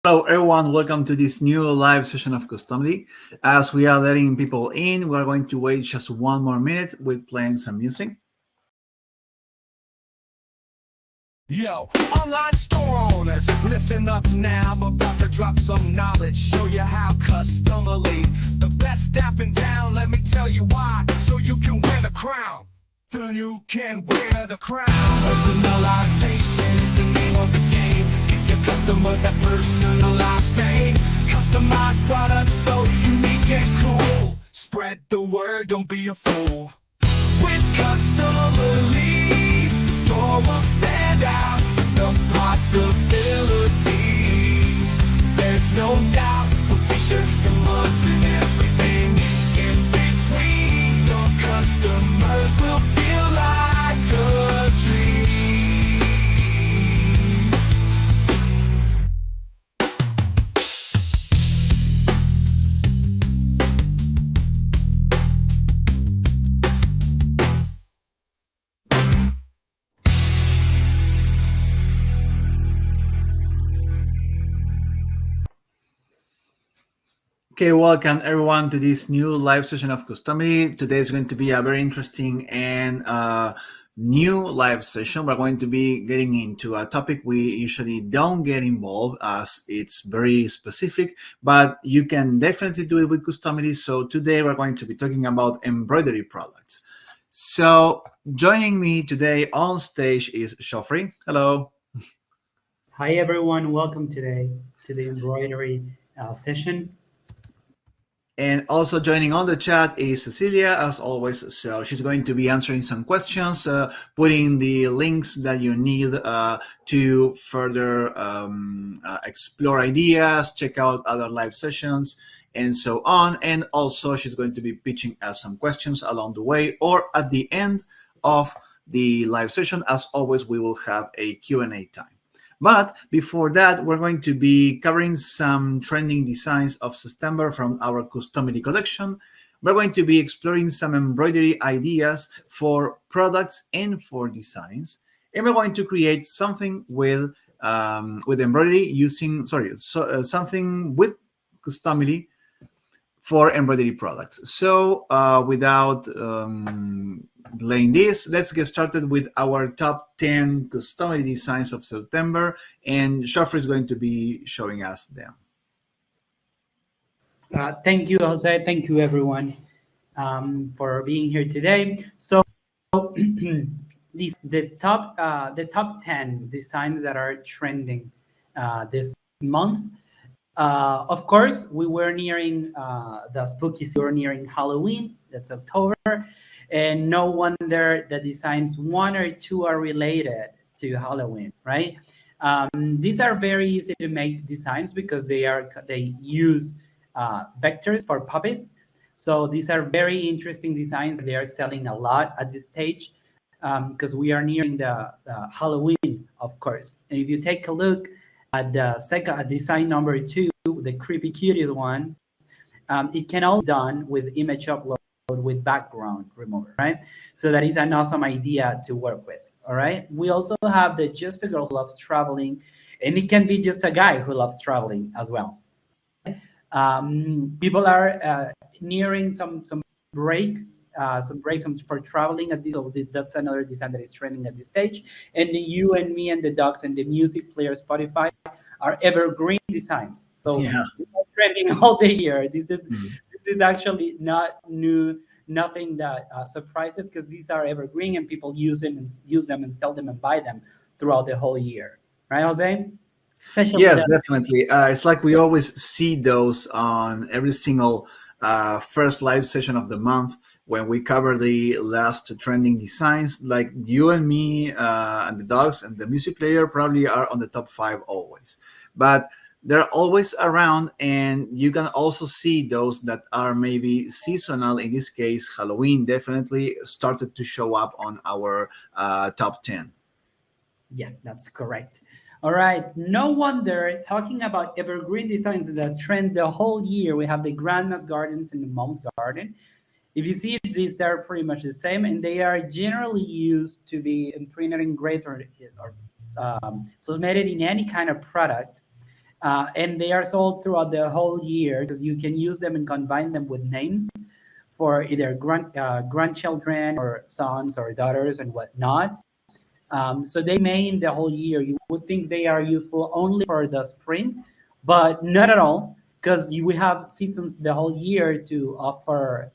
Hello, everyone. Welcome to this new live session of Customily. As we are letting people in, we're going to wait just one more minute with playing some music. Yo, online store owners, listen up now. I'm about to drop some knowledge, show you how Customily, the best app in town. Let me tell you why, so you can wear the crown. Then you can wear the crown. Personalization is the name of the game. Give your customers that personalized fame. Customized products so unique and cool. Spread the word, don't be a fool. With Customily, the store will stand out. The possibilities, there's no doubt. From t-shirts to mugs and everything in between, your customers will feel like a dream. Okay, welcome everyone to this new live session of Customily. Today is going to be a very interesting and new live session. We're going to be getting into a topic we usually don't get involved as it's very specific, but you can definitely do it with Customily. So today we're going to be talking about embroidery products. So joining me today on stage is Joffrey. Hello. Hi everyone, welcome today to the embroidery session. And also joining on the chat is Cecilia, as always. So she's going to be answering some questions, putting the links that you need to further explore ideas, check out other live sessions, and so on. And also she's going to be pitching us some questions along the way or at the end of the live session. As always, we will have a Q&A time. But before that, we're going to be covering some trending designs of September from our Customily collection. We're going to be exploring some embroidery ideas for products and for designs. And we're going to create something with embroidery using, something with Customily for embroidery products. So without delaying this, let's get started with our top 10 Customily designs of September, and Joffrey is going to be showing us them. Thank you, Jose. Thank you, everyone, for being here today. So, the top 10 designs that are trending this month. Of course, we were nearing the spooky season. We're nearing Halloween. That's October. And no wonder the designs, one or two, are related to Halloween, right? These are very easy to make designs because they use vectors for puppies. So these are very interesting designs. They are selling a lot at this stage because we are nearing the Halloween, of course. And if you take a look at the second design number 2, the creepy cuties ones, it can all be done with image upload with background remover, right? So that is an awesome idea to work with. All right. We also have the just a girl who loves traveling, and it can be just a guy who loves traveling as well. People are nearing some break for traveling at this. So that's another design that is trending at this stage. And you and me and the dogs and the music player Spotify are evergreen designs. So Yeah. trending all the year. This is actually not new, nothing that surprises, because these are evergreen and people use them and sell them and buy them throughout the whole year, right, Jose? Especially Yes, definitely. It's like we always see those on every single first live session of the month when we cover the last trending designs. Like you and me and the dogs and the music player probably are on the top 5 always. But they're always around, and you can also see those that are maybe seasonal. In this case, Halloween definitely started to show up on our top 10. Yeah, that's correct. All right. No wonder, talking about evergreen designs that trend the whole year, we have the Grandma's Gardens and the Mom's Garden. If you see these, they're pretty much the same, and they are generally used to be printed, engraved, or plasminated in any kind of product. And they are sold throughout the whole year because you can use them and combine them with names for either grandchildren or sons or daughters and whatnot. So they remain the whole year. You would think they are useful only for the spring, but not at all, because we have seasons the whole year to offer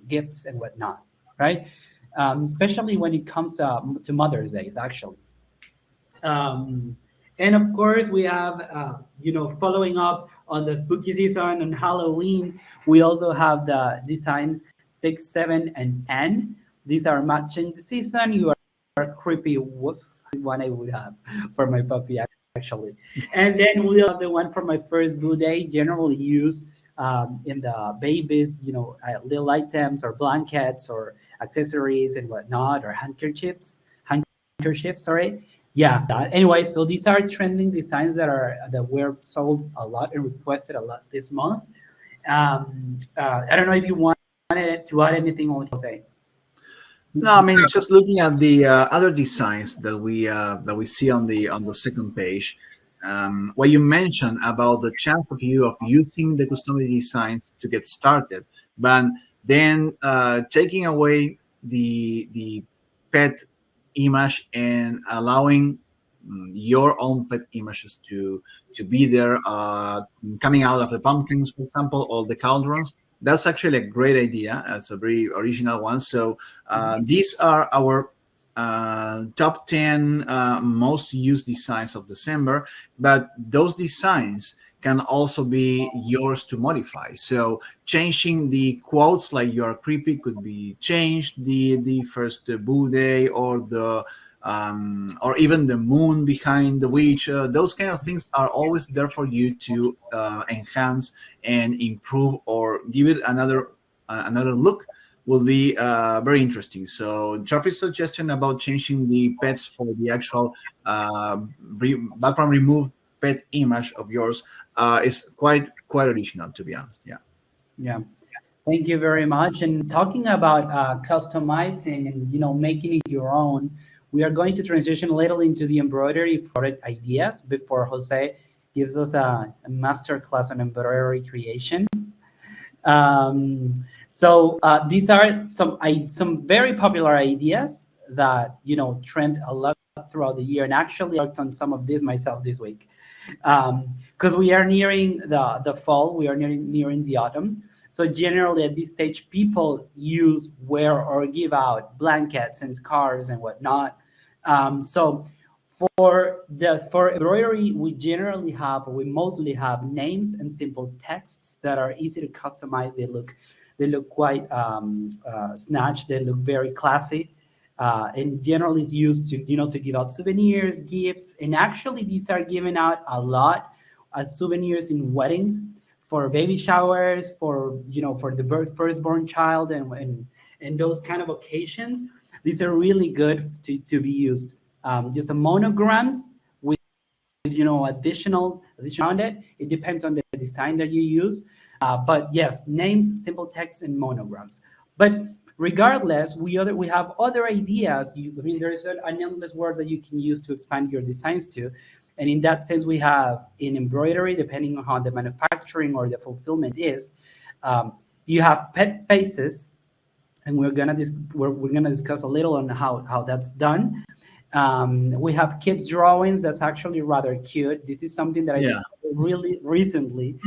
gifts and whatnot, right? Especially when it comes to Mother's Days, actually. Um, and of course, we have, following up on the spooky season and Halloween, we also have the designs 6, 7, and 10. These are matching the season. You are creepy wolf, one I would have for my puppy, actually. And then we have the one for my first blue day, generally used in the babies, little items or blankets or accessories and whatnot, or handkerchiefs, sorry. Yeah. Anyway, so these are trending designs that were sold a lot and requested a lot this month. I don't know if you wanted to add anything on Jose. No, I mean just looking at the other designs that we see on the second page, what you mentioned about the chance of using the customized designs to get started, but then taking away the pet image and allowing your own pet images to be there, coming out of the pumpkins, for example, or the cauldrons. That's actually a great idea. It's a very original one. So these are our top 10 most used designs of December, but those designs can also be yours to modify. So changing the quotes like "you are creepy" could be changed. The first Boo Day, or even the moon behind the witch. Those kind of things are always there for you to enhance and improve or give it another look. Will be very interesting. So Geoffrey's suggestion about changing the pets for the actual background removed pet image of yours is quite original, to be honest. Yeah. Yeah. Thank you very much. And talking about customizing and making it your own, we are going to transition a little into the embroidery product ideas before Jose gives us a master class on embroidery creation. So these are some very popular ideas that trend a lot throughout the year, and actually I worked on some of these myself this week because we are nearing the fall, we are nearing the autumn. So generally at this stage, people wear or give out blankets and scarves and whatnot. So for embroidery, we mostly have names and simple texts that are easy to customize. They look quite snatched. They look very classy, and generally is used to give out souvenirs, gifts, and actually these are given out a lot as souvenirs in weddings, for baby showers, for the firstborn child, and those kind of occasions. These are really good to be used. Just a monograms with additional around it. It depends on the design that you use. But yes, names, simple text, and monograms. But regardless, we have other ideas. There's an endless word that you can use to expand your designs to. And in that sense, we have in embroidery, depending on how the manufacturing or the fulfillment is, you have pet faces, and we're gonna discuss a little on how that's done. We have kids drawings. That's actually rather cute. This is something that I discovered really recently.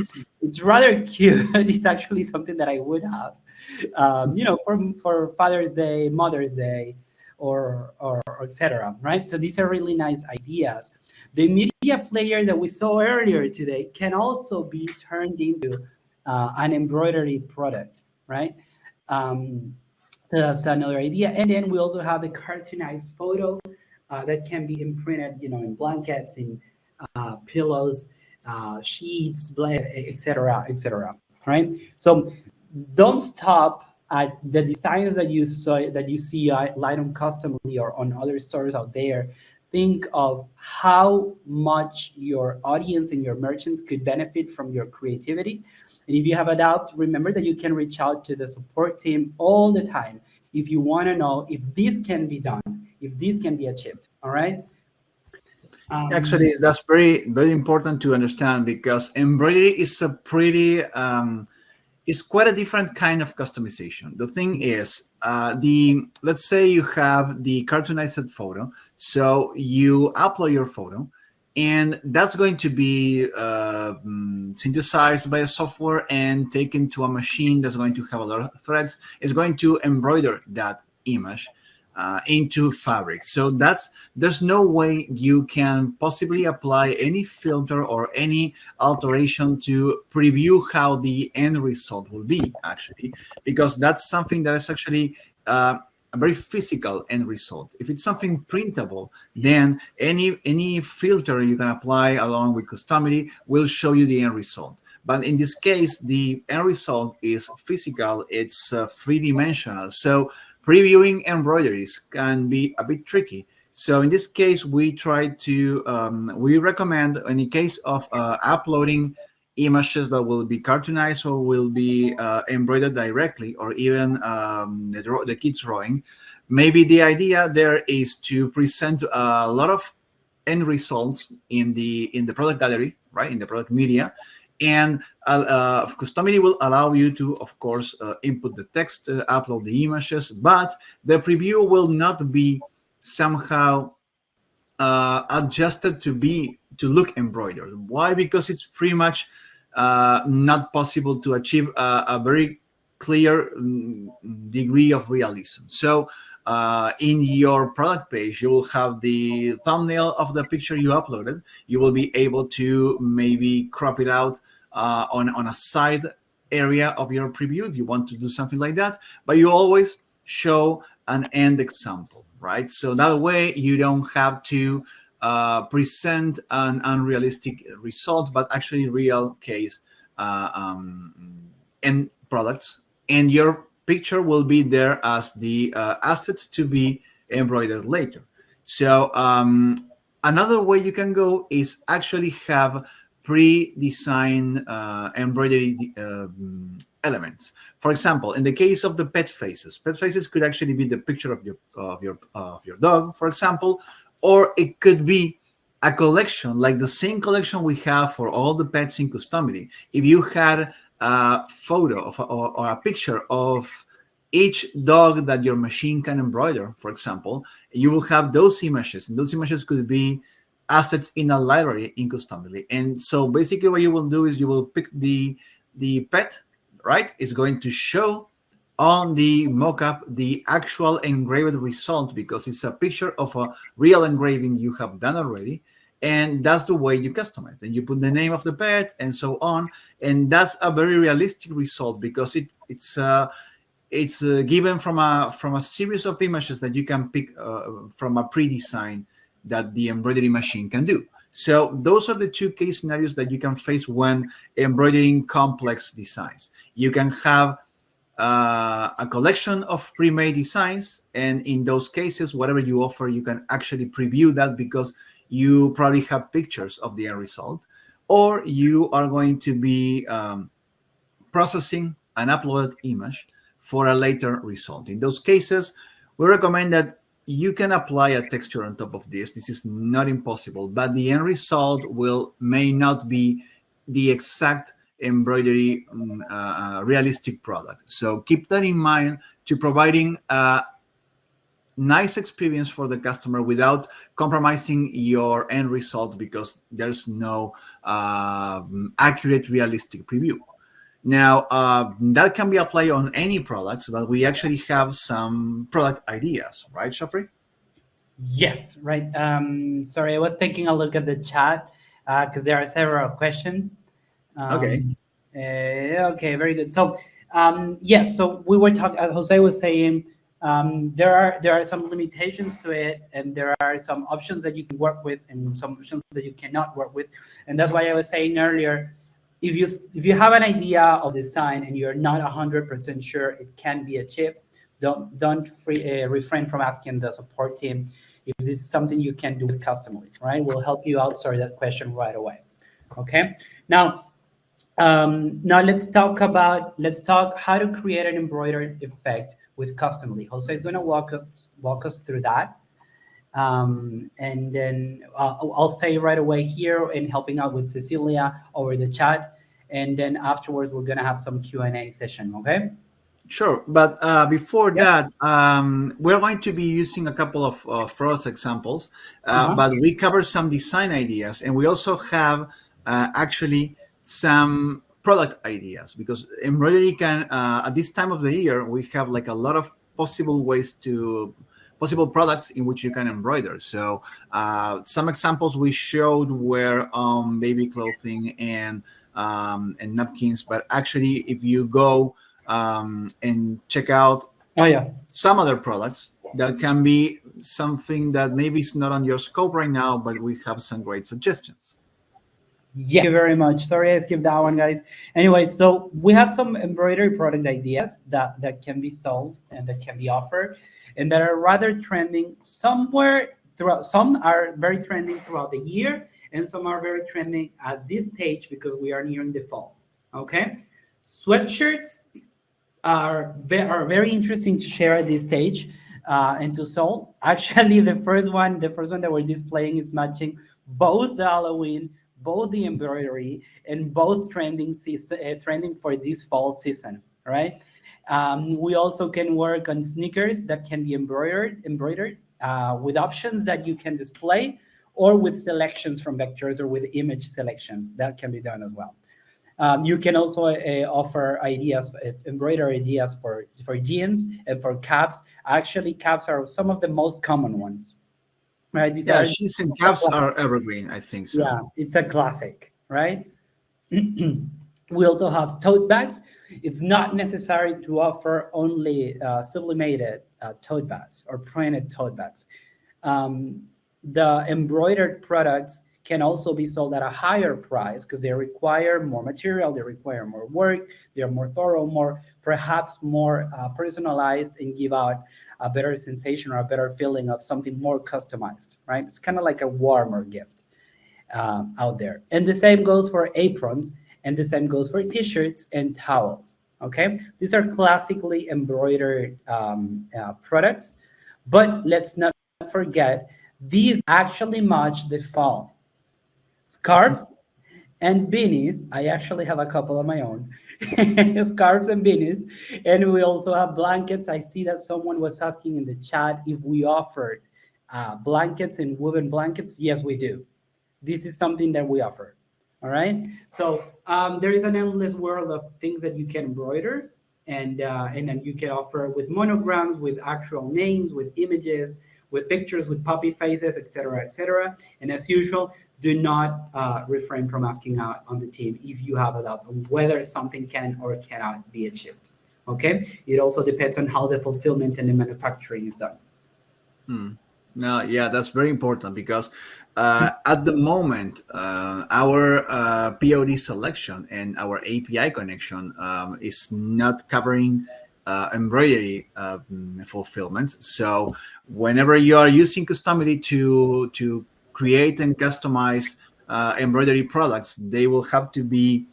It's rather cute. It's actually something that I would have, for Father's Day, Mother's Day, or etc. Right. So these are really nice ideas. The media player that we saw earlier today can also be turned into an embroidery product, right? So that's another idea. And then we also have the cartoonized photo that can be imprinted, in blankets, in pillows, sheets, etc., etc. Right? So don't stop at the designs that you see light on Customily or on other stores out there. Think of how much your audience and your merchants could benefit from your creativity. And if you have a doubt, remember that you can reach out to the support team all the time if you want to know if this can be done, if this can be achieved. All right. Um, Actually, that's very important to understand because embroidery is a pretty it's quite a different kind of customization. The thing is, the let's say you have the cartoonized photo, so you upload your photo, and that's going to be synthesized by a software and taken to a machine that's going to have a lot of threads. It's going to embroider that image into fabric. So there's no way you can possibly apply any filter or any alteration to preview how the end result will be, actually, because that's something that is actually a very physical end result. If it's something printable, then any filter you can apply along with Customily will show you the end result. But in this case, the end result is physical, it's three-dimensional. So previewing embroideries can be a bit tricky. So in this case, we recommend in the case of uploading images that will be cartoonized or will be embroidered directly, or even the kids drawing. Maybe the idea there is to present a lot of end results in the product gallery, right, in the product media, and Customily will allow you to, of course, input the text, upload the images, but the preview will not be somehow adjusted to look embroidered. Why? Because it's pretty much not possible to achieve a very clear degree of realism. So in your product page, you will have the thumbnail of the picture you uploaded. You will be able to maybe crop it out on a side area of your preview if you want to do something like that, but you always show an end example, right? So that way you don't have to present an unrealistic result, but actually real case end products, and your picture will be there as the asset to be embroidered later. So another way you can go is actually have pre-designed embroidery elements. For example, in the case of the pet faces could actually be the picture of your dog, for example, or it could be a collection like the same collection we have for all the pets in Customily. If you had a photo or a picture of each dog that your machine can embroider, for example, you will have those images, and those images could be assets in a library in Customily. And so basically what you will do is you will pick the pet, right? It's going to show on the mockup the actual engraved result because it's a picture of a real engraving you have done already. And that's the way you customize. And you put the name of the pet and so on. And that's a very realistic result because it's given from a series of images that you can pick from a pre-design that the embroidery machine can do. So those are the two case scenarios that you can face when embroidering complex designs. You can have a collection of pre-made designs, and in those cases, whatever you offer, you can actually preview that because you probably have pictures of the end result, or you are going to be processing an uploaded image for a later result. In those cases, we recommend that you can apply a texture on top of this. This is not impossible, but the end result may not be the exact embroidery realistic product. So keep that in mind to providing a nice experience for the customer without compromising your end result because there's no accurate realistic preview. Now, that can be applied on any products, but we actually have some product ideas, right, Shafri? Yes, right. Sorry, I was taking a look at the chat because there are several questions. Okay. Okay, very good. So, yes, so we were talking. Jose was saying there are some limitations to it, and there are some options that you can work with, and some options that you cannot work with, and that's why I was saying earlier. If you have an idea of design and you're not 100% sure it can be achieved, don't refrain from asking the support team if this is something you can do with Customily, right? We'll help you answer that question right away. Okay. Now let's talk how to create an embroidered effect with Customily. Jose is going to walk us through that. And then I'll stay right away here and helping out with Cecilia over the chat. And then afterwards, we're gonna have some Q&A session. Okay? Sure, but before Yep. that, we're going to be using a couple of product examples, Uh-huh. but we cover some design ideas, and we also have actually some product ideas because embroidery can, at this time of the year, we have like a lot of possible products in which you can embroider. So some examples we showed were baby clothing and napkins, but actually, if you go and check out Oh yeah. some other products that can be something that maybe is not on your scope right now, but we have some great suggestions. Yeah, thank you very much. Sorry, I skipped that one, guys. Anyway, so we have some embroidery product ideas that can be sold and that can be offered, and that are rather trending somewhere throughout. Some are very trending throughout the year, and some are very trending at this stage because we are nearing the fall. Okay, sweatshirts are very interesting to share at this stage and to solve. Actually, the first one that we're displaying is matching both the Halloween, both the embroidery, and both trending for this fall season, right? We also can work on sneakers that can be embroidered with options that you can display, or with selections from vectors or with image selections that can be done as well. You can also offer ideas, embroidery ideas for jeans and for caps. Actually, caps are some of the most common ones, right? These Yeah, are sheets and caps are evergreen, I think so. yeah, it's a classic, right? We also have tote bags. It's not necessary to offer only sublimated tote bags or printed tote bags. Um, the embroidered products can also be sold at a higher price because they require more material, they require more work, they are more thorough, more perhaps more personalized, and give out a better sensation or a better feeling of something more customized, right? It's kind of like a warmer gift out there. And the same goes for aprons, and the same goes for t-shirts and towels. Okay, these are classically embroidered products, but let's not forget these actually match the fall. Scarves and beanies. I actually have a couple of my own. Scarves and beanies. And we also have blankets. I see that someone was asking in the chat if we offered blankets and woven blankets. Yes, we do. This is something that we offer. All right. So there is an endless world of things that you can embroider, and then you can offer with monograms, with actual names, with images, with pictures, with puppy faces, etc., etc. And as usual, do not refrain from asking out on the team if you have a doubt on whether something can or cannot be achieved. Okay. It also depends on how the fulfillment and the manufacturing is done. Hmm. No, yeah, that's very important because at the moment, our POD selection and our API connection is not covering embroidery fulfillment. So whenever you are using Customily to create and customize embroidery products, they will have to be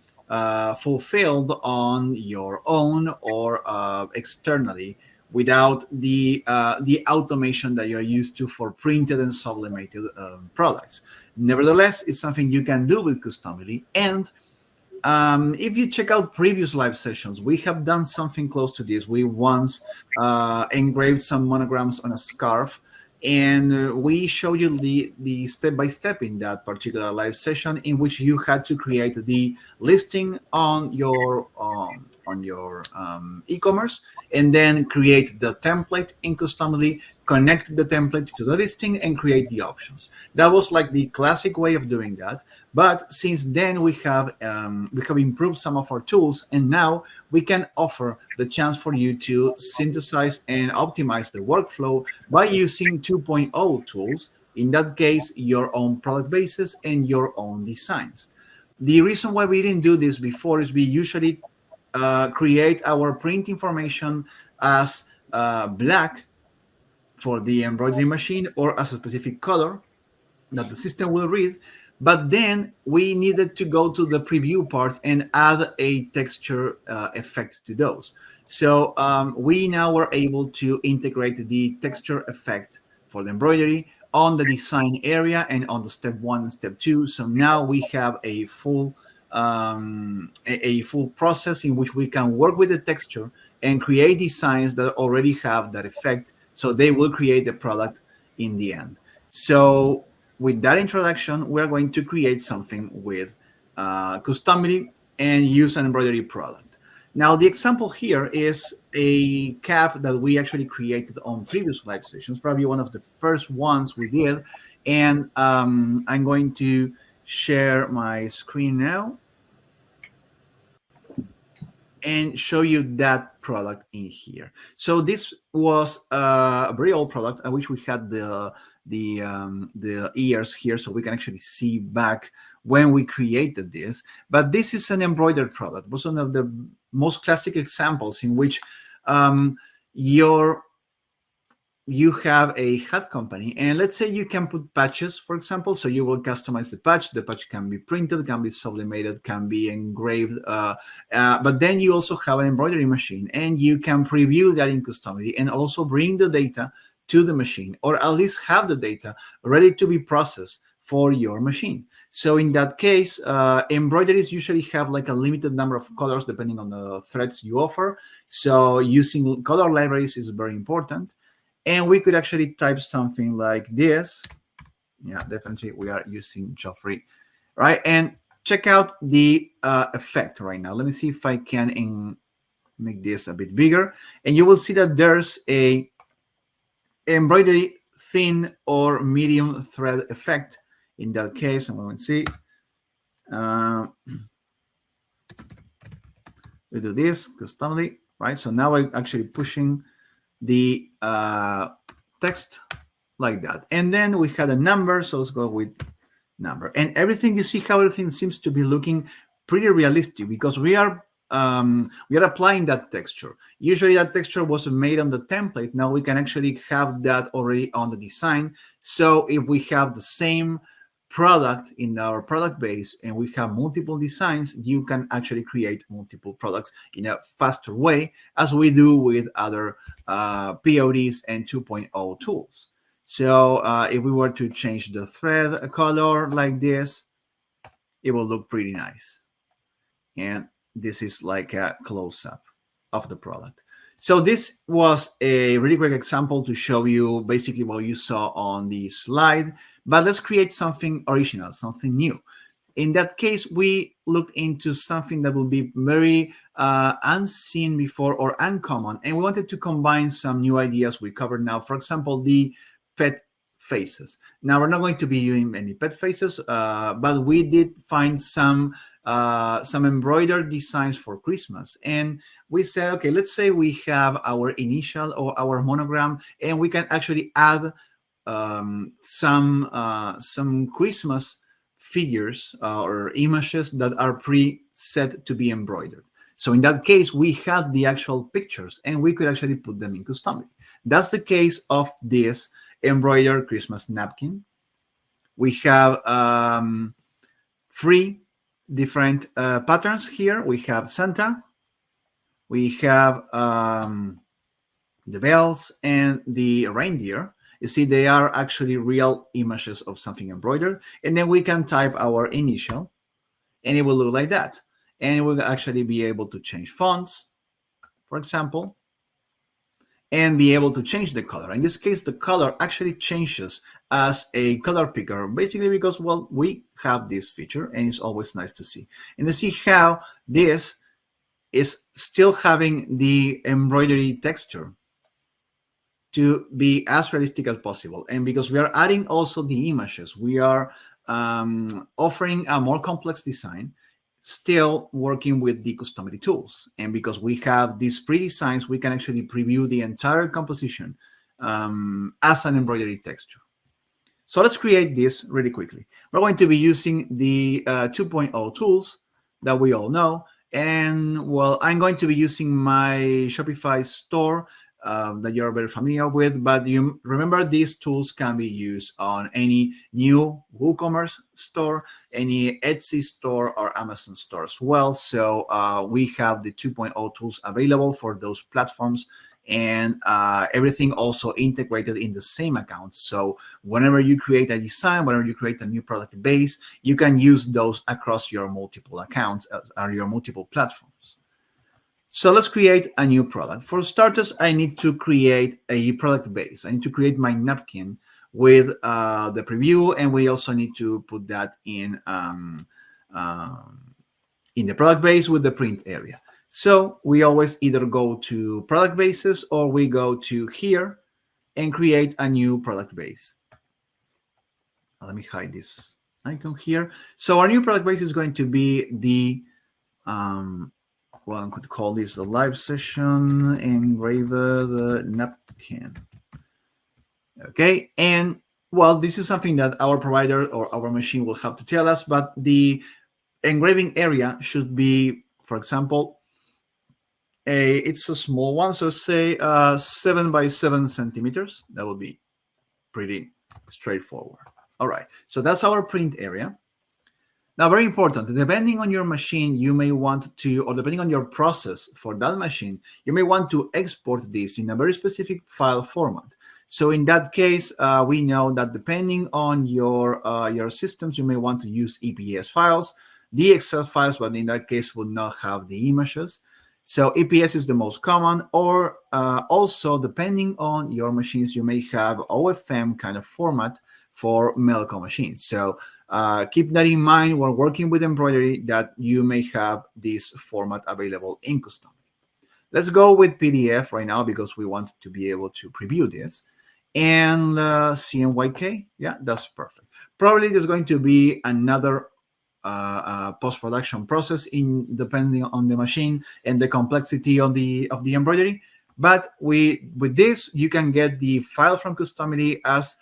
fulfilled on your own or externally without the automation that you're used to for printed and sublimated products. Nevertheless, it's something you can do with Customily. And if you check out previous live sessions, we have done something close to this. We once engraved some monograms on a scarf, and we showed you the step by step in that particular live session, in which you had to create the listing on your e-commerce, and then create the template in Customily, connect the template to the listing, and create the options. That was like the classic way of doing that. But since then, we have improved some of our tools, and now we can offer the chance for you to synthesize and optimize the workflow by using 2.0 tools. In that case, your own product bases and your own designs. The reason why we didn't do this before is we usually create our print information as black for the embroidery machine or as a specific color that the system will read. But then we needed to go to the preview part and add a texture effect to those. So we now were able to integrate the texture effect for the embroidery on the design area and on the step 1 and step 2. So now we have a full a full process in which we can work with the texture and create designs that already have that effect, so they will create the product in the end. So with that introduction, we're going to create something with Customily and use an embroidery product. Now, the example here is a cap that we actually created on previous live sessions, probably one of the first ones we did. And I'm going to share my screen now and show you that product in here. So this was a very old product. I wish we had the ears here so we can actually see back when we created this. But this is an embroidered product. It was one of the most classic examples in which you have a hat company, and let's say you can put patches, for example. So you will customize the patch. The patch can be printed, can be sublimated, can be engraved. But then you also have an embroidery machine, and you can preview that in Customily and also bring the data to the machine, or at least have the data ready to be processed for your machine. So in that case, embroideries usually have like a limited number of colors depending on the threads you offer. So using color libraries is very important. And we could actually type something like this. Yeah, definitely we are using Joffrey, right? And check out the effect right now. Let me see if I can make this a bit bigger. And you will see that there's a embroidery thin or medium thread effect. In that case, I'm going to see. We do this customly, right? So now I'm actually pushing the text like that, and then we had a number, so let's go with number. And everything, you see how everything seems to be looking pretty realistic because we are applying that texture. Usually that texture was made on the template. Now we can actually have that already on the design. So if we have the same product in our product base and we have multiple designs, you can actually create multiple products in a faster way, as we do with other PODs and 2.0 tools. So if we were to change the thread color like this, it will look pretty nice. And this is like a close-up of the product. So this was a really quick example to show you basically what you saw on the slide, but let's create something original, something new. In that case, we looked into something that will be very unseen before or uncommon, and we wanted to combine some new ideas we covered now. For example, the pet faces. Now, we're not going to be using any pet faces, but we did find some embroidered designs for Christmas. And we said, okay, let's say we have our initial or our monogram, and we can actually add some Christmas figures or images that are pre-set to be embroidered. So in that case, we had the actual pictures and we could actually put them in Customily. That's the case of this embroidered Christmas napkin. We have 3 different patterns here. We have Santa, we have the bells, and the reindeer. You see, they are actually real images of something embroidered. And then we can type our initial, and it will look like that. And it will actually be able to change fonts, for example, and be able to change the color. In this case, the color actually changes as a color picker, basically because, well, we have this feature and it's always nice to see. And you see how this is still having the embroidery texture to be as realistic as possible. And because we are adding also the images, we are offering a more complex design, still working with the Customily tools. And because we have these pre-designs, we can actually preview the entire composition as an embroidery texture. So let's create this really quickly. We're going to be using the 2.0 tools that we all know. And well, I'm going to be using my Shopify store that you're very familiar with, but you remember these tools can be used on any new WooCommerce store, any Etsy store, or Amazon store as well. So we have the 2.0 tools available for those platforms and everything also integrated in the same account. So whenever you create a design, whenever you create a new product base, you can use those across your multiple accounts or your multiple platforms. So let's create a new product. For starters, I need to create a product base. I need to create my napkin with the preview, and we also need to put that in the product base with the print area. So we always either go to product bases or we go to here and create a new product base. Let me hide this icon here. So our new product base is going to be the well, I'm going to call this the live session engraver the napkin. Okay, and well, this is something that our provider or our machine will have to tell us, but the engraving area should be, for example, it's a small one, so say 7 by 7 centimeters. That will be pretty straightforward. All right, so that's our print area. Now, very important, depending on your machine, you may want to, or depending on your process for that machine, you may want to export this in a very specific file format. So in that case, we know that depending on your systems, you may want to use EPS files, DXF files, but in that case will not have the images. So EPS is the most common, or also depending on your machines, you may have OFM kind of format for medical machines. So keep that in mind when working with embroidery, that you may have this format available in Customily. Let's go with PDF right now because we want to be able to preview this. And CMYK, yeah, that's perfect. Probably there's going to be another post-production process depending on the machine and the complexity of the embroidery. But with this, you can get the file from Customily as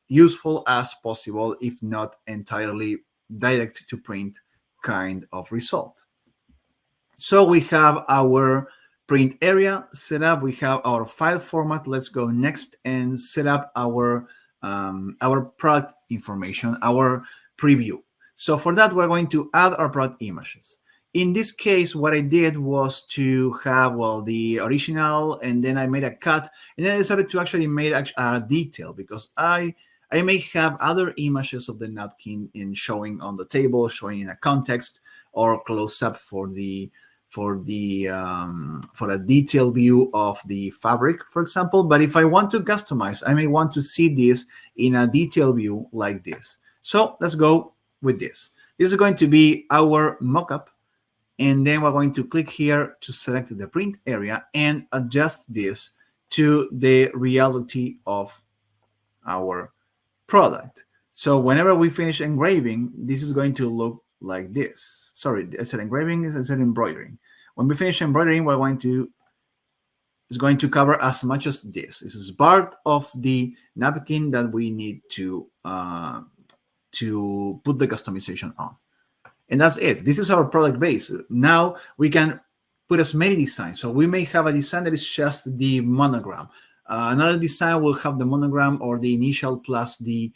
useful as possible, if not entirely direct to print kind of result. So we have our print area set up. We have our file format. Let's go next and set up our product information, our preview. So for that, we're going to add our product images. In this case, what I did was to have, well, the original, and then I made a cut, and then I decided to actually make a detail because I may have other images of the napkin in showing on the table, showing in a context, or close up for a detailed view of the fabric, for example. But if I want to customize, I may want to see this in a detailed view like this. So let's go with this. This is going to be our mockup, and then we're going to click here to select the print area and adjust this to the reality of our product. So whenever we finish engraving, this is going to look like this. Sorry, I said engraving, I said embroidering. When we finish embroidering, it's going to cover as much as this. This is part of the napkin that we need to put the customization on. And that's it. This is our product base. Now we can put as many designs. So we may have a design that is just the monogram. Another design will have the monogram or the initial plus the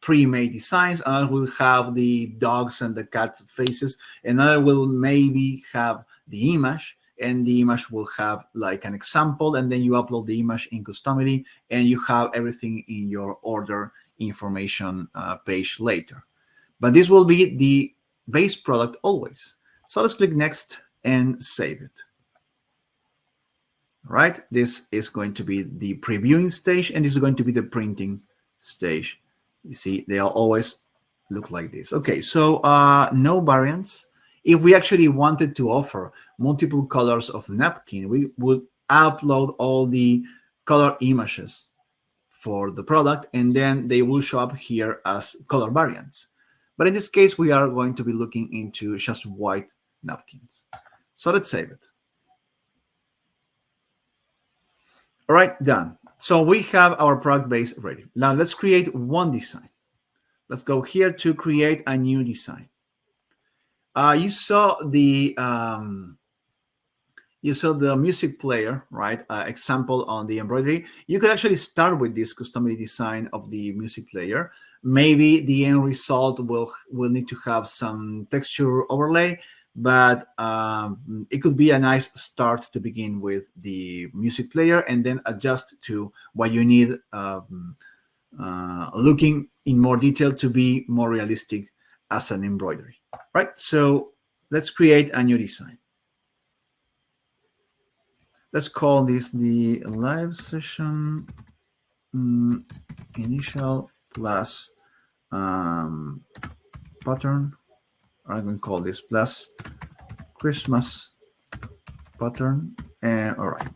pre-made designs. Another will have the dogs and the cat faces. Another will maybe have the image, and the image will have like an example, and then you upload the image in Customily, and you have everything in your order information page later. But this will be the base product always. So let's click next and save it. Right, this is going to be the previewing stage, and this is going to be the printing stage. You see, they all always look like this. Okay, so no variants. If we actually wanted to offer multiple colors of napkin, we would upload all the color images for the product, and then they will show up here as color variants. But in this case, we are going to be looking into just white napkins. So let's save it. All right, done. So we have our product base ready. Now let's create one design. Let's go here to create a new design. You saw the music player, right? Example on the embroidery. You could actually start with this Customily design of the music player. Maybe the end result will need to have some texture overlay, but it could be a nice start to begin with the music player and then adjust to what you need, looking in more detail to be more realistic as an embroidery. Right, so let's create a new design. Let's call this the live session initial plus pattern. I'm going to call this plus Christmas pattern. And all right.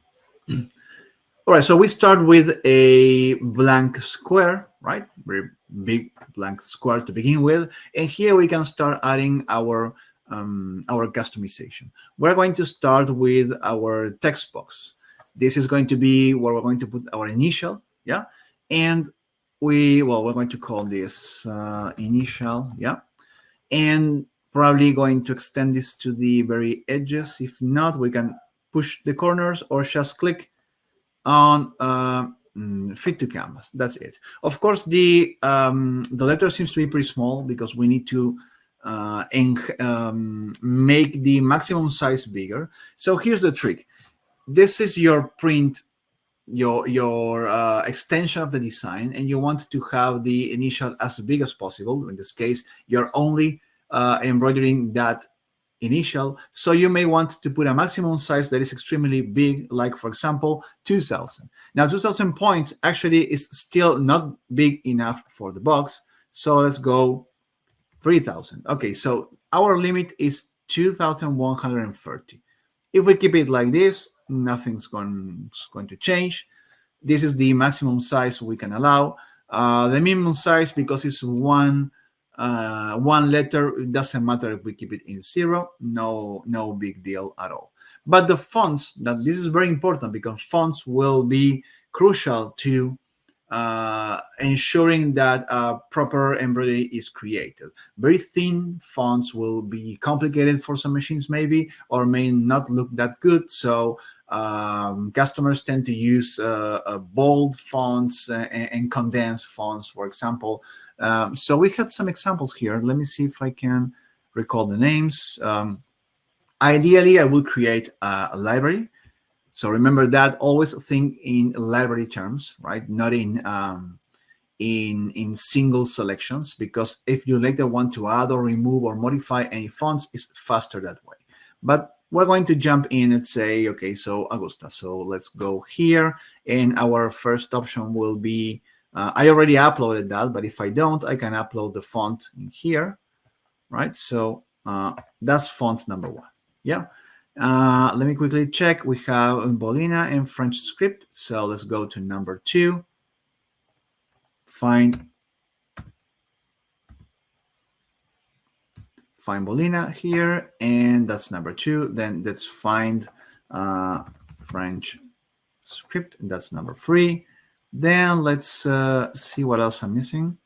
All right, so we start with a blank square, right? Very big blank square to begin with. And here we can start adding our customization. We're going to start with our text box. This is going to be where we're going to put our initial, yeah? And we're going to call this initial, yeah? And probably going to extend this to the very edges. If not, we can push the corners or just click on fit to canvas. That's it. Of course, the letter seems to be pretty small because we need to make the maximum size bigger. So here's the trick. This is your print, your extension of the design, and you want to have the initial as big as possible. In this case, you're only embroidering that initial, so you may want to put a maximum size that is extremely big, like for example 2000. Now 2000 points actually is still not big enough for the box, so let's go 3000. Okay, so our limit is 2130. If we keep it like this, nothing's going to change. This is the maximum size we can allow. The minimum size, because it's one letter, it doesn't matter if we keep it in 0, no big deal at all. But the fonts, this is very important because fonts will be crucial to ensuring that proper embroidery is created. Very thin fonts will be complicated for some machines maybe, or may not look that good. So customers tend to use bold fonts and condensed fonts, for example. So we had some examples here. Let me see if I can recall the names. Ideally, I will create a library. So remember that, always think in library terms, right? Not in single selections, because if you later want to add or remove or modify any fonts, it's faster that way. But we're going to jump in and say, okay, so Augusta. So let's go here, and our first option will be, I already uploaded that, but if I don't, I can upload the font in here, right? So that's font number 1. Yeah. Let me quickly check. We have Bolina and French script. So let's go to number 2. Find Bolina here, and that's number 2. Then let's find French script, and that's number 3. Then let's see what else I'm missing.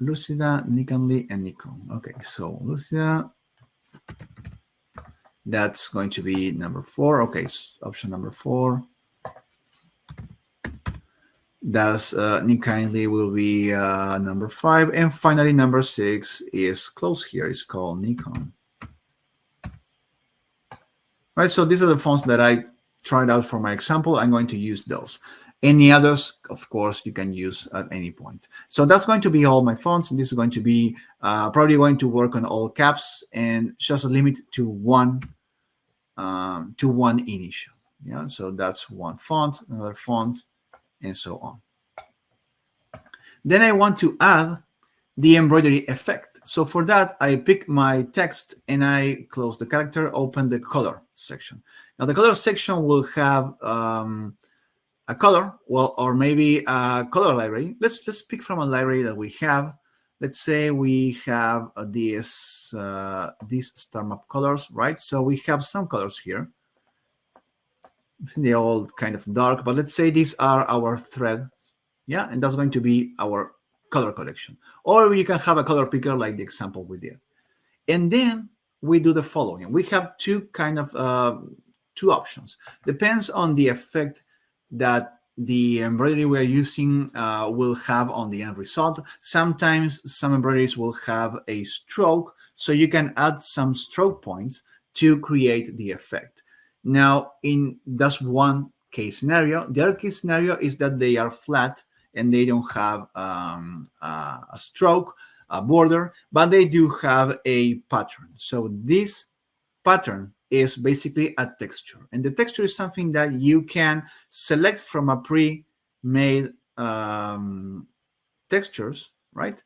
Lucida, Nikonly, and Nikon. Okay, so Lucida, that's going to be number 4. Okay, option number 4. That's Nikonly will be number 5. And finally, number 6 is close here. It's called Nikon. Right, so these are the fonts that I tried out for my example. I'm going to use those. Any others, of course, you can use at any point. So that's going to be all my fonts, and this is going to be probably going to work on all caps and just a limit to one initial. Yeah, so that's one font, another font, and so on. Then I want to add the embroidery effect. So for that, I pick my text and I close the character, open the color section. Now the color section will have a color, or maybe a color library. Let's pick from a library that we have. Let's say we have these star map colors, right? So we have some colors here. They're all kind of dark, but let's say these are our threads. Yeah, and that's going to be our color collection. Or you can have a color picker like the example we did. And then we do the following. We have two options. Depends on the effect that the embroidery we're using will have on the end result. Sometimes some embroideries will have a stroke, so you can add some stroke points to create the effect. Now, that's one case scenario. The other case scenario is that they are flat and they don't have a stroke, a border, but they do have a pattern. So this pattern is basically a texture, and the texture is something that you can select from a pre-made textures, right?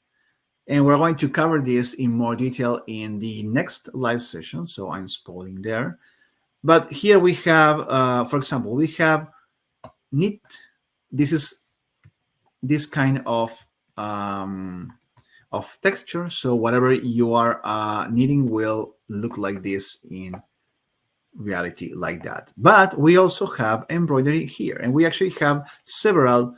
And we're going to cover this in more detail in the next live session, so I'm spoiling there. But here we have, for example, we have knit. This is this kind of texture, so whatever you are knitting will look like this in reality, like that. But we also have embroidery here, and we actually have several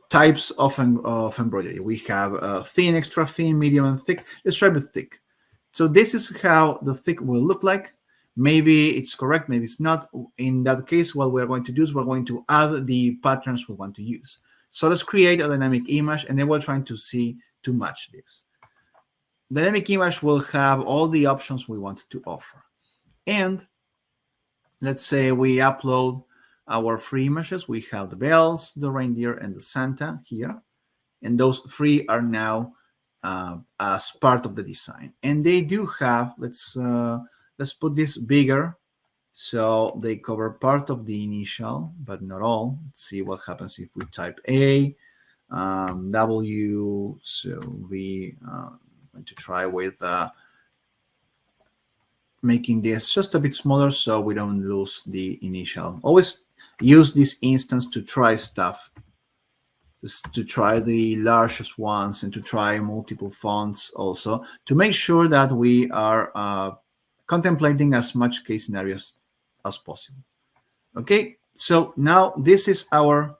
types of embroidery. We have thin, extra thin, medium, and thick. Let's try with thick. So this is how the thick will look like. Maybe it's correct, maybe it's not. In that case, what we're going to do is we're going to add the patterns we want to use. So let's create a dynamic image, and then we're trying to see to match this. Dynamic image will have all the options we want to offer. And let's say we upload our free images. We have the bells, the reindeer, and the Santa here. And those three are now as part of the design. And they do have, let's put this bigger so they cover part of the initial, but not all. Let's see what happens if we type A, W. So we going to try with making this just a bit smaller so we don't lose the initial. Always use this instance to try stuff, to try the largest ones and to try multiple fonts also, to make sure that we are contemplating as much case scenarios as possible. Okay, so now this is our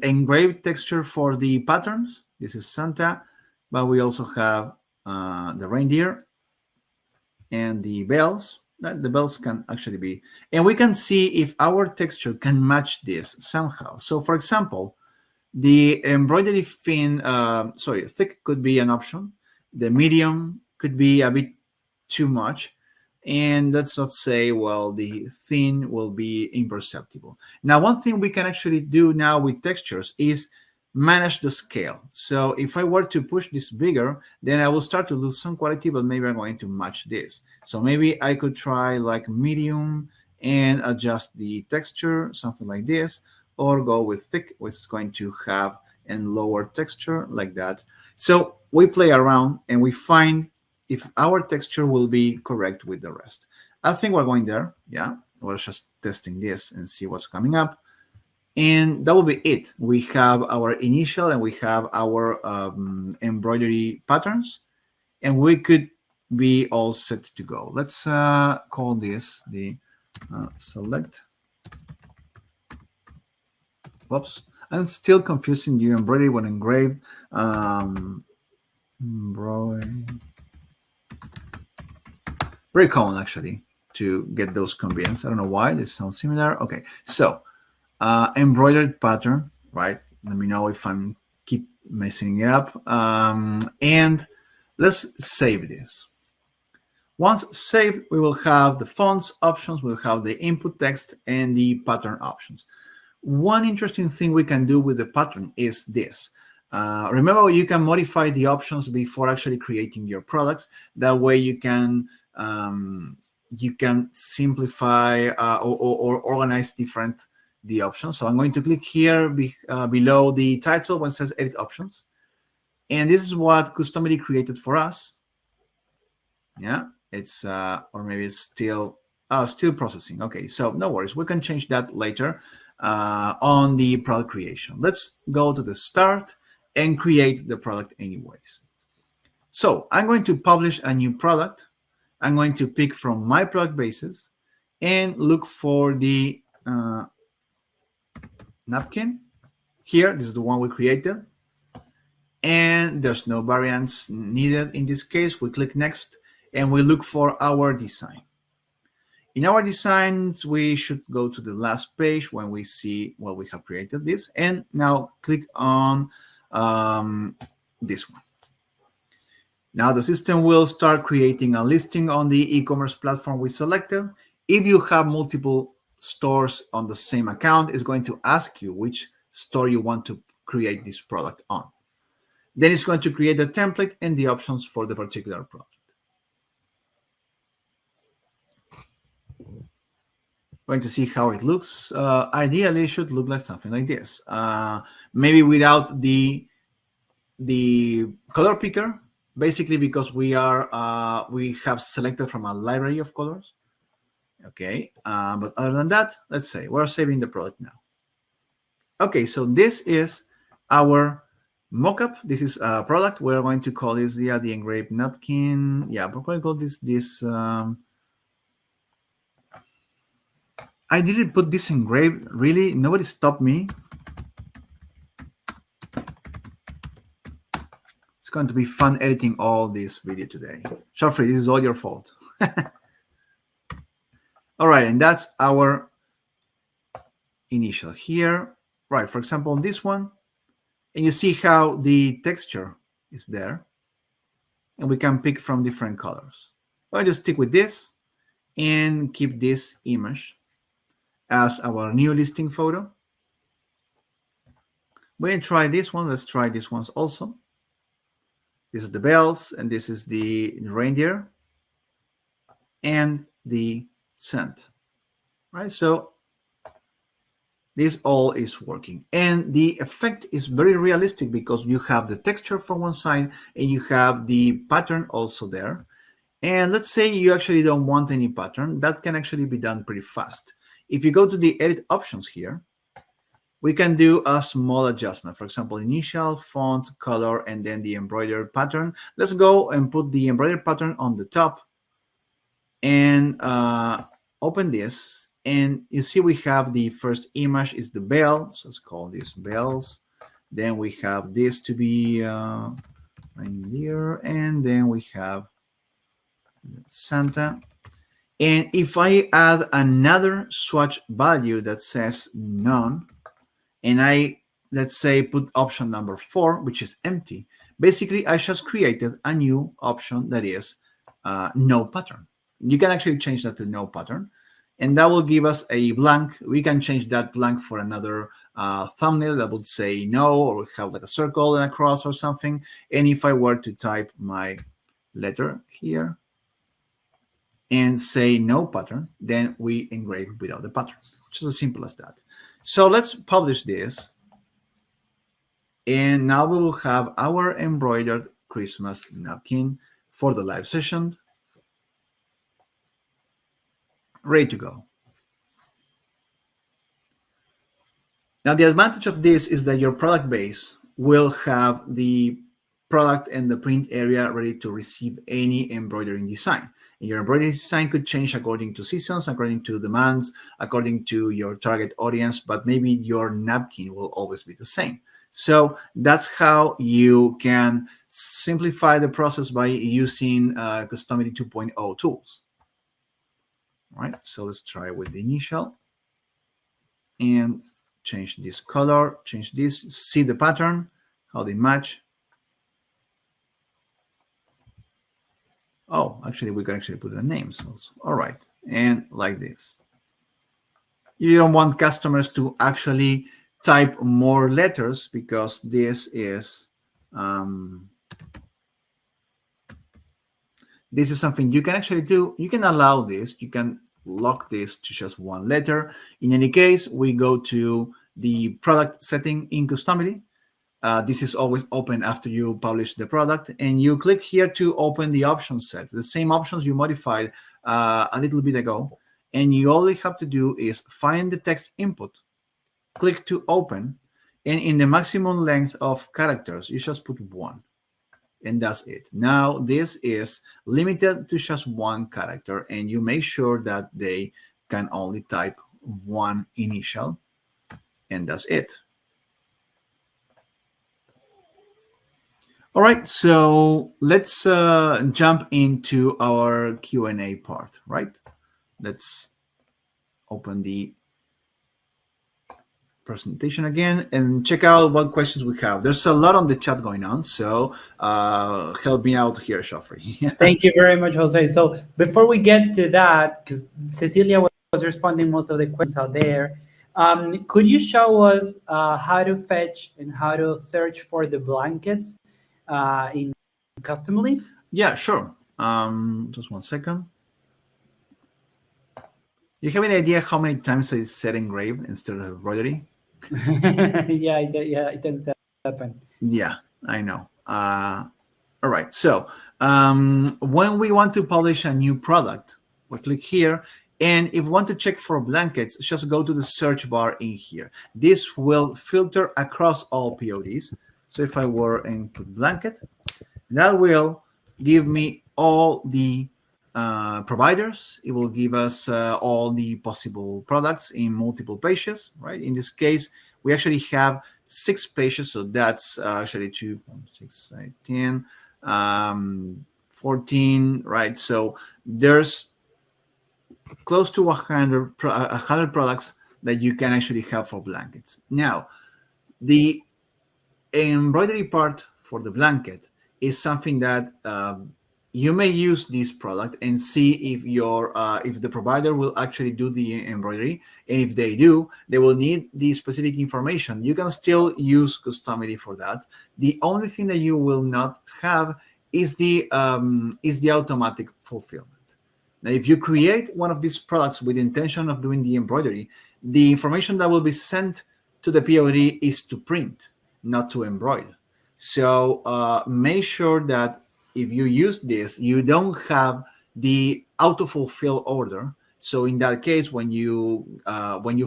engraved texture for the patterns. This is Santa, but we also have the reindeer and the bells. The bells can actually be, and we can see if our texture can match this somehow. So for example, the embroidery thick could be an option. The medium could be a bit too much. And let's not say, well, the thin will be imperceptible. Now, one thing we can actually do now with textures is manage the scale. So if I were to push this bigger, then I will start to lose some quality, but maybe I'm going to match this. So maybe I could try like medium and adjust the texture, something like this, or go with thick, which is going to have a lower texture like that. So we play around and we find if our texture will be correct with the rest. I think we're going there. Yeah, we're just testing this and see what's coming up. And that will be it. We have our initial and we have our embroidery patterns, and we could be all set to go. Let's call this the select. Whoops, I'm still confusing you. Embroidery when engraved. Embroidery. Very common actually to get those combinations. I don't know why. This sounds similar. Okay, so embroidered pattern, right? Let me know if I'm keep messing it up. And let's save this. Once saved, we will have the fonts options, we'll have the input text and the pattern options. One interesting thing we can do with the pattern is this. Remember, you can modify the options before actually creating your products. That way you can simplify or organize different the options. So I'm going to click here below the title when it says edit options. And this is what Customily created for us. Yeah, it's or maybe it's still processing. Okay, so no worries. We can change that later on the product creation. Let's go to the start and create the product anyways. So I'm going to publish a new product. I'm going to pick from my product basis and look for the napkin. Here, this is the one we created. And there's no variants needed in this case. We click next and we look for our design. In our designs, we should go to the last page when we see, well, we have created this. And now click on this one. Now the system will start creating a listing on the e-commerce platform we selected. If you have multiple stores on the same account, it's going to ask you which store you want to create this product on. Then it's going to create the template and the options for the particular product. Going to see how it looks. Ideally, it should look like something like this. Maybe without the color picker, basically because we have selected from a library of colors. Okay, but other than that, let's say we're saving the product now. Okay, so this is our mockup. This is a product. We're going to call this the engraved napkin. Yeah, we're going to call this. I didn't put this engraved. Really, nobody stopped me. It's going to be fun editing all this video today. Geoffrey, this is all your fault. All right, and that's our initial here. Right, for example, this one, and you see how the texture is there, and we can pick from different colors. I'll just stick with this and keep this image as our new listing photo. We're going to try this one. Let's try this one also. This is the bells, and this is the reindeer and the Santa. Right, so this all is working, and the effect is very realistic because you have the texture from one side and you have the pattern also there. And let's say you actually don't want any pattern, that can actually be done pretty fast. If you go to the edit options here, we can do a small adjustment. For example, initial, font, color, and then the embroidered pattern. Let's go and put the embroidered pattern on the top and open this. And you see we have the first image is the bell. So let's call this bells. Then we have this to be reindeer. And then we have Santa. And if I add another swatch value that says none, and I, let's say, put option number 4, which is empty, basically I just created a new option that is no pattern. You can actually change that to no pattern, and that will give us a blank. We can change that blank for another thumbnail that would say no, or have like a circle and a cross or something. And if I were to type my letter here and say no pattern, then we engrave without the pattern. Just as simple as that. So let's publish this. And now we will have our embroidered Christmas napkin for the live session ready to go. Now, the advantage of this is that your product base will have the product and the print area ready to receive any embroidering design. And your embroidery design could change according to seasons, according to demands, according to your target audience, but maybe your napkin will always be the same. So that's how you can simplify the process by using Customily 2.0 tools. All right, so let's try with the initial and change this color, change this, see the pattern, how they match. Oh, actually, we can actually put the names also. All right, and like this. You don't want customers to actually type more letters because this is something you can actually do. You can allow this. You can lock this to just one letter. In any case, we go to the product setting in Customily. This is always open after you publish the product, and you click here to open the options set, the same options you modified a little bit ago. And you all you have to do is find the text input, click to open, and in the maximum length of characters, you just put 1. And that's it. Now, this is limited to just 1 character, and you make sure that they can only type 1 initial, and that's it. All right, so let's jump into our Q&A part, right? let's open the presentation again and check out what questions we have. There's a lot on the chat going on, so help me out here, Joffrey. Thank you very much, Jose. So before we get to that, because Cecilia was responding most of the questions out there, could you show us how to fetch and how to search for the blankets in Customily? Yeah, sure. Just one second. You have any idea how many times I said engraved instead of embroidery? Yeah, it tends to happen. Yeah, I know. All right. So when we want to publish a new product, we click here. And if we want to check for blankets, just go to the search bar in here. This will filter across all PODs. So if I were and put blanket, that will give me all the providers. It will give us all the possible products in multiple pages, right? In this case, we actually have 6 pages, so that's actually 2, 6, 10, 14, right? So there's close to 100 products that you can actually have for blankets. Now, the embroidery part for the blanket is something that you may use this product and see if the provider will actually do the embroidery, and if they do, they will need the specific information. You can still use Customily for that. The only thing that you will not have is the automatic fulfillment. Now, if you create one of these products with the intention of doing the embroidery, the information that will be sent to the POD is to print, not to embroider. So make sure that if you use this, you don't have the auto-fulfill order. So in that case, when you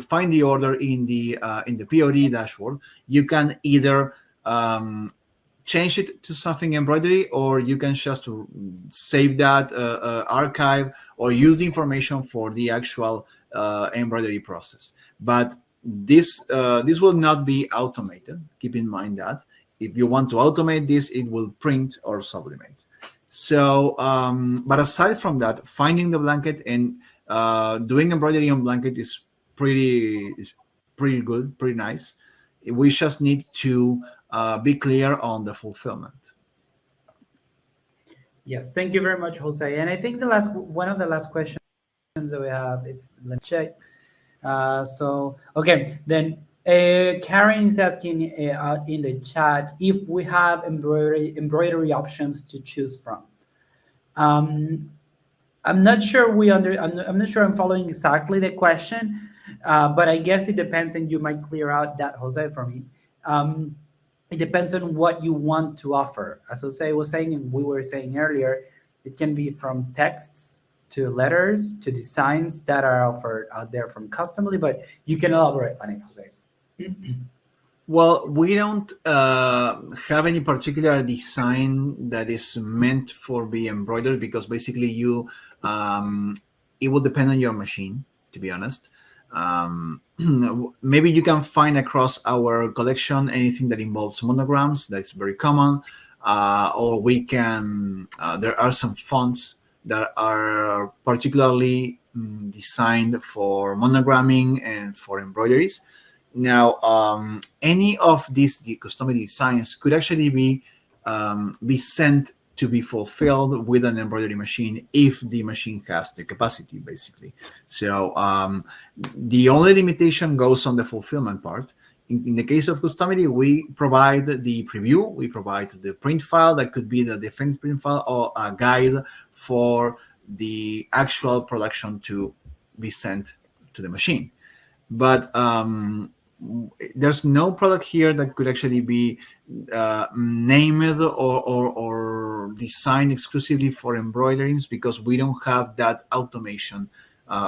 find the order in the POD dashboard, you can either change it to something embroidery, or you can just save that archive or use the information for the actual embroidery process. But this will not be automated. Keep in mind that if you want to automate this, it will print or sublimate. So, but aside from that, finding the blanket and doing embroidery on blanket is pretty good, pretty nice. We just need to be clear on the fulfillment. Yes, thank you very much, Jose. And I think one of the last questions that we have, if let's check. Okay, then Karen is asking out in the chat if we have embroidery options to choose from. I'm not sure I'm not sure I'm following exactly the question, but I guess it depends, and you might clear out that, Jose, for me. It depends on what you want to offer. As Jose was saying, and we were saying earlier, it can be from texts to letters to designs that are offered out there from Customily, but you can elaborate on it, Jose. Well, we don't have any particular design that is meant for be embroidered, because basically it will depend on your machine, to be honest. Maybe you can find across our collection anything that involves monograms. That's very common. Or we can, there are some fonts that are particularly designed for monogramming and for embroideries. Now, any of these Customily designs could actually be sent to be fulfilled with an embroidery machine if the machine has the capacity, basically. So the only limitation goes on the fulfillment part. In the case of Customily, we provide the preview, we provide the print file that could be the definitive print file, or a guide for the actual production to be sent to the machine. But there's no product here that could actually be named or designed exclusively for embroiderings, because we don't have that automation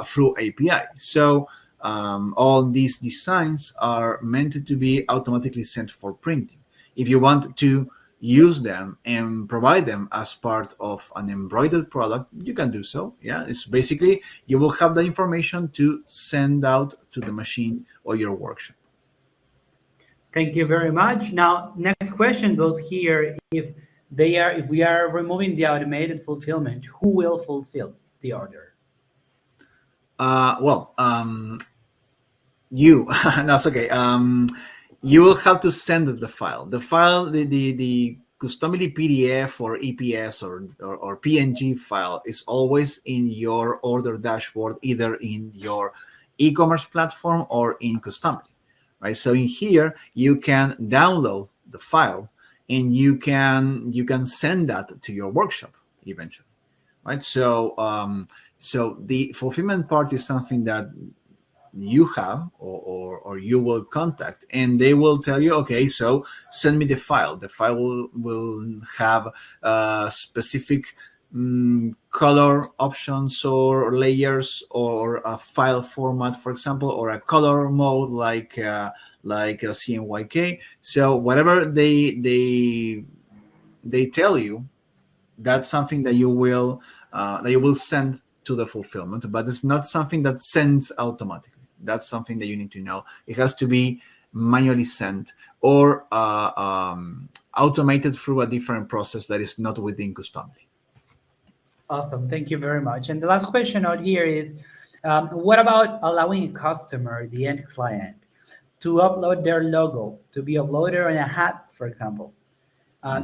through API. So all these designs are meant to be automatically sent for printing. If you want to use them and provide them as part of an embroidered product, you can do so. Yeah, it's basically you will have the information to send out to the machine or your workshop. Thank you very much. Now, next question goes here: if we are removing the automated fulfillment, who will fulfill the order? Well, you that's okay. You will have to send the file. The file, the Customily PDF or EPS or PNG file is always in your order dashboard, either in your e-commerce platform or in Customily, right? So in here you can download the file and you can send that to your workshop eventually, right? So the fulfillment part is something that you have or you will contact, and they will tell you, okay, so send me the file. The file will have specific color options or layers or a file format, for example, or a color mode like a CMYK. So whatever they tell you, that's something that you will send to the fulfillment, but it's not something that sends automatically. That's something that you need to know. It has to be manually sent or automated through a different process that is not within Customly. Awesome. Thank you very much. And the last question out here is, what about allowing a customer, the end client, to upload their logo, to be uploaded on a hat, for example?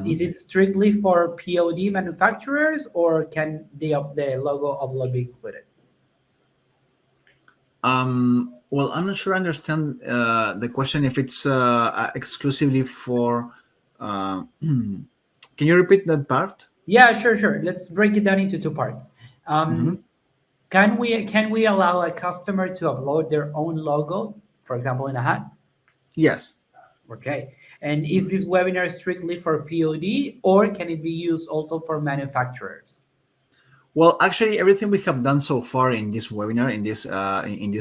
Is it strictly for POD manufacturers, or can the logo upload be included? Well, I'm not sure I understand the question. If it's exclusively for, can you repeat that part? Yeah, sure, sure. Let's break it down into two parts. Mhm. Can we allow a customer to upload their own logo, for example, in a hat? Yes. Okay. And is this webinar strictly for POD, or can it be used also for manufacturers? Well, actually, everything we have done so far in this webinar, in this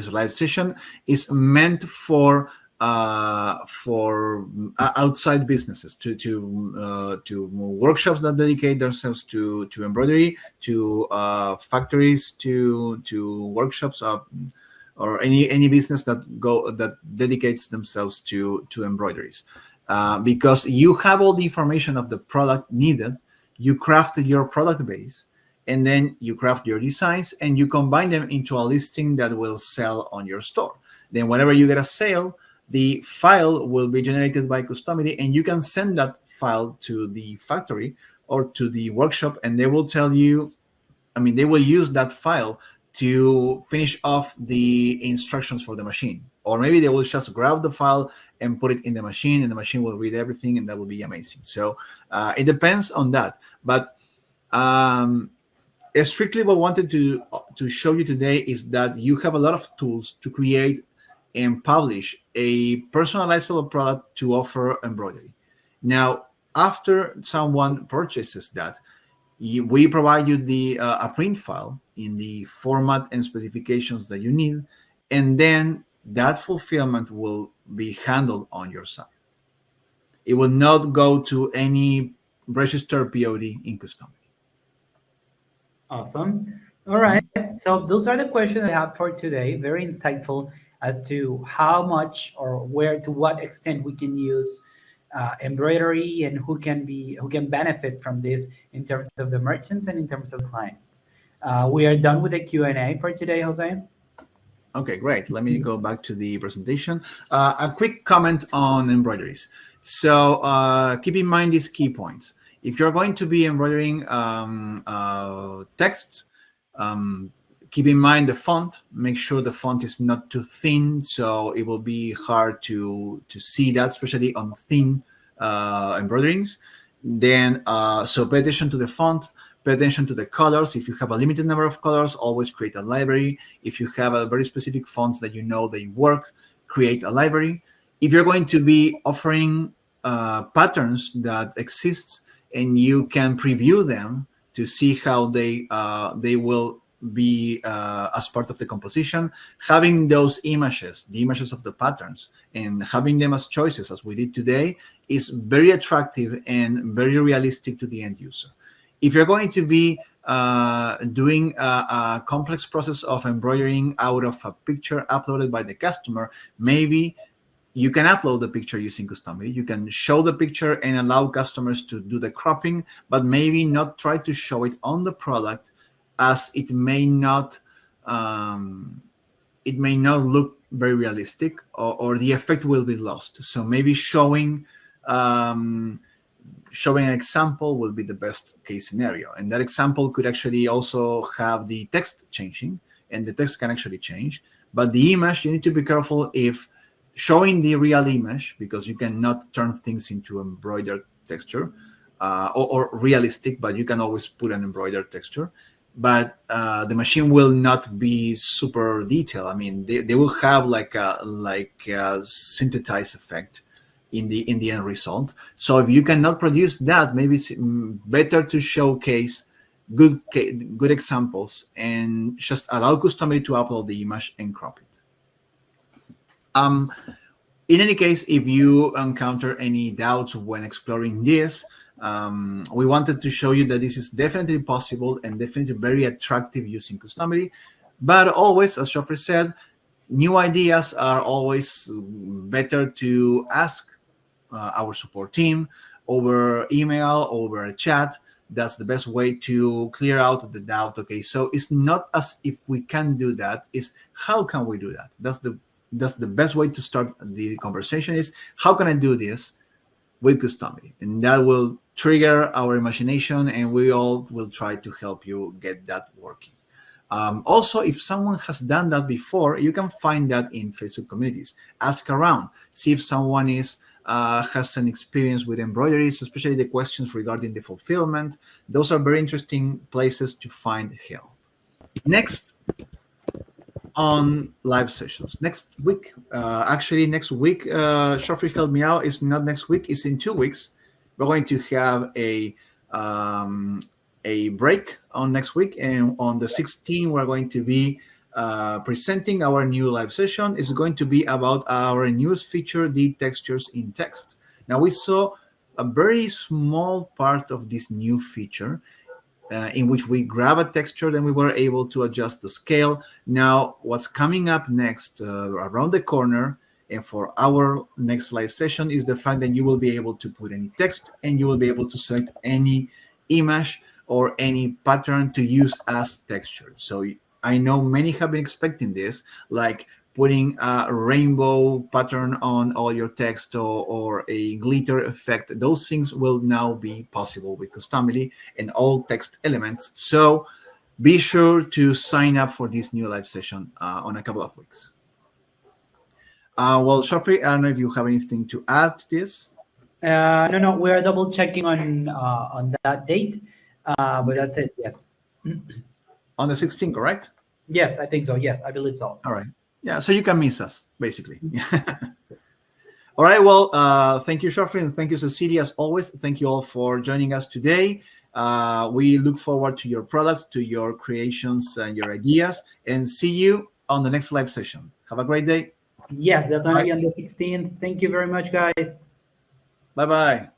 live session, is meant for outside businesses, to workshops that dedicate themselves to embroidery, to factories, to workshops, or any business that dedicates themselves to embroideries, because you have all the information of the product needed. You craft your product base, and then you craft your designs and you combine them into a listing that will sell on your store. Then whenever you get a sale, the file will be generated by Customily, and you can send that file to the factory or to the workshop, and they will tell you, they will use that file to finish off the instructions for the machine. Or maybe they will just grab the file and put it in the machine, and the machine will read everything, and that will be amazing. So it depends on that. But strictly what I wanted to show you today is that you have a lot of tools to create and publish a personalizable product to offer embroidery. Now, after someone purchases that, we provide you a print file in the format and specifications that you need, and then that fulfillment will be handled on your side. It will not go to any registered POD in Customily. Awesome. All right. So those are the questions I have for today. Very insightful as to how much or where to what extent we can use embroidery, and who can benefit from this in terms of the merchants and in terms of clients. We are done with the Q&A for today, Jose. Okay, great. Let me go back to the presentation. A quick comment on embroideries. So keep in mind these key points. If you're going to be embroidering text, keep in mind the font. Make sure the font is not too thin, so it will be hard to see that, especially on thin embroiderings. Then, so pay attention to the font. Pay attention to the colors. If you have a limited number of colors, always create a library. If you have a very specific fonts that you know they work, create a library. If you're going to be offering patterns that exist and you can preview them to see how they will be as part of the composition, having those images, the images of the patterns, and having them as choices, as we did today, is very attractive and very realistic to the end user. If you're going to be doing a complex process of embroidering out of a picture uploaded by the customer, maybe you can upload the picture using Customily. You can show the picture and allow customers to do the cropping, but maybe not try to show it on the product, as it may not um, it may not look very realistic, or the effect will be lost. So maybe um, showing an example will be the best case scenario, and that example could actually also have the text changing, and the text can actually change. But the image, you need to be careful if showing the real image, because you cannot turn things into embroidered texture, or realistic, but you can always put an embroidered texture. But the machine will not be super detailed. I mean, they will have like a synthesized effect in the end result. So if you cannot produce that, maybe it's better to showcase good examples and just allow Customily to upload the image and crop it. In any case, if you encounter any doubts when exploring this, we wanted to show you that this is definitely possible and definitely very attractive using Customily. But always, as Joffrey said, new ideas are always better to ask our support team over email, over a chat. That's the best way to clear out the doubt. Okay, so it's not as if we can do that, it's how can we do that. That's the best way to start the conversation, is how can I do this with Customily, and that will trigger our imagination, and we all will try to help you get that working. Also, if someone has done that before, you can find that in Facebook communities. Ask around, see if someone has an experience with embroideries, especially the questions regarding the fulfillment. Those are very interesting places to find help. Next, on live sessions. Next week, next week, Shoffrey helped me out. It's not next week, it's in 2 weeks. We're going to have a break on next week, and on the 16th we're going to be presenting our new live session. It's going to be about our newest feature, the textures in text. Now, we saw a very small part of this new feature, in which we grab a texture, then we were able to adjust the scale. Now, what's coming up next, around the corner, and for our next live session, is the fact that you will be able to put any text, and you will be able to select any image or any pattern to use as texture. So I know many have been expecting this, like putting a rainbow pattern on all your text, or a glitter effect. Those things will now be possible with Customily and all text elements. So be sure to sign up for this new live session on a couple of weeks. Well, Shoffrey, I don't know if you have anything to add to this. No, we're double checking on that date, but that's it. Yes. On the 16th, correct? Yes, I think so. Yes, I believe so. All right. Yeah, so you can miss us, basically. All right. Well, thank you, Shoffrey, and thank you, Cecilia, as always. Thank you all for joining us today. We look forward to your products, to your creations, and your ideas, and see you on the next live session. Have a great day. Yes, that's going to be on the 16th. Thank you very much, guys. Bye-bye.